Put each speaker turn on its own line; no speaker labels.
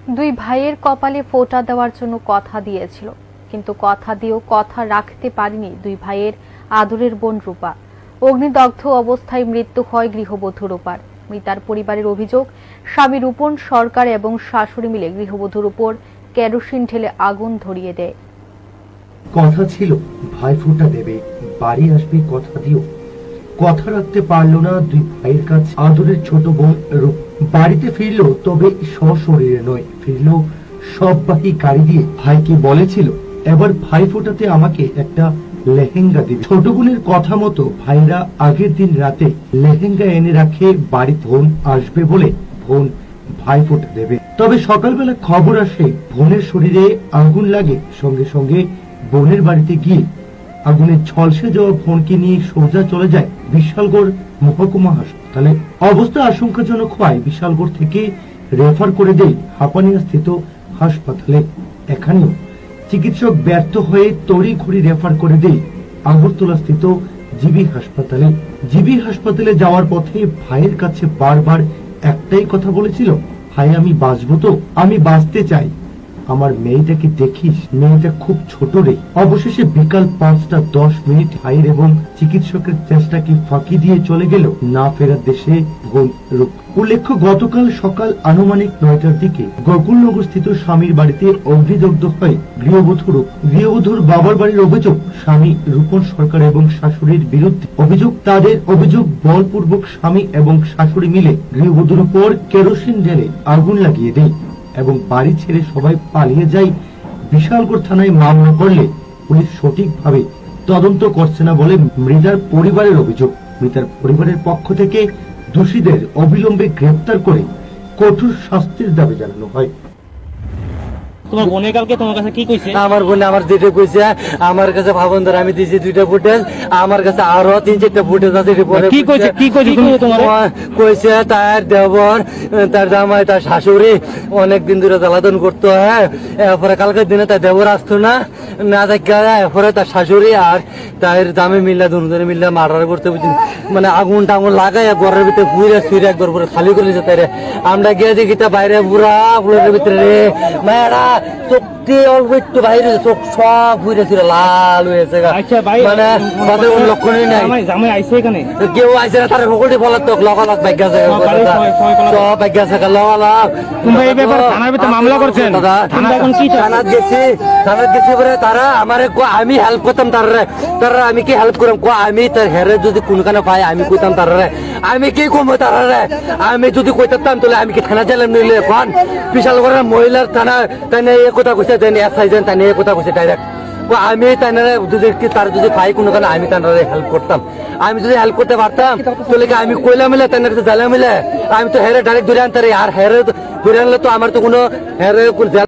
দুই ভাইয়ের কপালে ফোঁটা দেওয়ার জন্য কথা দিয়েছিল, কিন্তু কথা দিয়েও কথা রাখতে পারেনি দুই ভাইয়ের আদরের বোন রূপা। অগ্নিদগ্ধ অবস্থায় মৃত্যু হয় গৃহবধূ রূপার। মৃতার পরিবারের অভিযোগ, স্বামী রূপন সরকার এবং শাশুড়ি মিলে গৃহবধূর উপর কেরোসিন ঢেলে আগুন ধরিয়ে দেয়।
কথা ছিল ভাই ফোঁটা দেবে, বাড়ি আসবে, কথা দিও। কথা রাখতে পারলো না দুই ভাইয়ের কাছে আদরের ছোট বোন রূপ। বাড়িতে ফিরলো, তবে সশরীরে নয়, ফিরলো সববাহী গাড়ি দিয়ে। ভাইকে বলেছিল এবার ভাই ফোঁটাতে আমাকে একটা লেহেঙ্গা দিবে। ছোট বোনের কথা মতো ভাইরা আগের দিন রাতে লেহেঙ্গা এনে রাখে বাড়িতে। বোন আসবে বলে বোন ভাই ফোঁটা দেবে। তবে সকালবেলা খবর আসে বোনের শরীরে আগুন লাগে। সঙ্গে সঙ্গে বোনের বাড়িতে গিয়ে আগুনে ঝলসে যাওয়া বোনকে নিয়ে সোজা চলে যায় বিশালগড় মহকুমা হাসপাতালে। অবস্থা আশঙ্কাজনক হওয়ায় বিশালগড় থেকে রেফার করে দেয় হাপানিয়া স্থিত হাসপাতালে। এখানেও চিকিৎসক ব্যর্থ হয়ে তড়িঘড়ি রেফার করে দেয় আগরতলা স্থিত জিবি হাসপাতালে। জিবি হাসপাতালে যাওয়ার পথে ভাইয়ের কাছে বারবার একটাই কথা বলেছিল, ভাই আমি বাঁচবো তো, আমি বাঁচতে চাই, আমার মেয়েটাকে দেখিস, মেয়েটা খুব ছোট রে। অবশেষে বিকাল 5:10 ভাইয়ের এবং চিকিৎসকের চেষ্টাকে ফাঁকি দিয়ে চলে গেল না ফেরার দেশে বোন রূপ। উল্লেখ্য, গতকাল সকাল আনুমানিক 9টার দিকে গোকুলনগর স্থিত স্বামীর বাড়িতে অগ্নিদগ্ধ হয় গৃহবধূ রূপ। গৃহবধূর বাবার বাড়ির অভিযোগ, স্বামী রূপন সরকার এবং শাশুড়ির বিরুদ্ধে অভিযোগ। তাদের অভিযোগ, বলপূর্বক স্বামী এবং শাশুড়ি মিলে গৃহবধূর উপর কেরোসিন ঢেলে আগুন লাগিয়ে দেয় এবং বাড়ি ছেড়ে সবাই পালিয়ে যায়। বিশালগড় থানায় মামলা করলে পুলিশ সঠিকভাবে তদন্ত করছে না বলে মৃতার পরিবারের অভিযোগ। মৃতার পরিবারের পক্ষ থেকে দোষীদের অবিলম্বে গ্রেফতার করে কঠোর শাস্তির দাবি জানানো হয়।
তোমার বোনের কালকে তোমার কাছে কি কইছে?
আমার বোন আমার যেটা কইছে, আমার কাছে ভাবনদার আমি দিয়েছি 2টা ফুটেজ, আমার কাছে আরো 3-4টা ফুটেজ আছে।
কি কইছে? কি কইছে তোমার?
কইছে তার দেবর, তার জামাই, তার শাশুড়ি অনেকদিন ধরে জ্বালাতন করতো। হ্যাঁ, এরপরে কালকের দিনে তার দেবর আসতো না, না দেখা এরপরে তার শাশুড়ি আর তার জামাই মিল্লা দুজনে মিল্লা মার্ডার করতে, মানে আগুন টাগুন লাগাই ঘরের ভিতরে পুরে শুয়ে একবার পুরো খালি করে যেতে রে। আমরা গিয়ে দেখি তা বাইরে পুরা ফুলের ভিতরে রে মায়েরা চোখটি অল্প একটু বাইরে, চোখ সব ঘুরে ফিরে লাল হয়েছে। মানে তাদের কোন লক্ষণই নাই। কেউ আইসে না, তার সকলটি ফলার তো লগালগ ভাগ্য আছে, সব ভাগ্য আছে লগালগ।
মামলা করছেন?
থানাত গেছি পরে তারা আমার আমি হেল্প করতাম, তারা আমি কি হেল্প করতাম, আমি তার হেরে যদি কোনখানে পাই আমি কইতাম তারা, আমি কি কমবো তারা, আমি যদি কইতাম তাহলে আমি কি থানা চাইলাম নিলে এখন বিশাল করে মহিলার থানা তাই এ কথা কইছে, তাই এসআই তাই এ কথা কইছে ডাইরেক্ট। আমি তাই যদি তার যদি পাই কোনো কারণে আমি তার হেল্প করতাম। আমি যদি হেল্প করতে পারতাম তাহলে আমি কইলা মিলে তাই জ্বালা মিলে আমি তো হেরে ডাইরেক্ট ধরে আনতে, আর হেরে ধরে আনলে তো আমার তো কোনো হেরে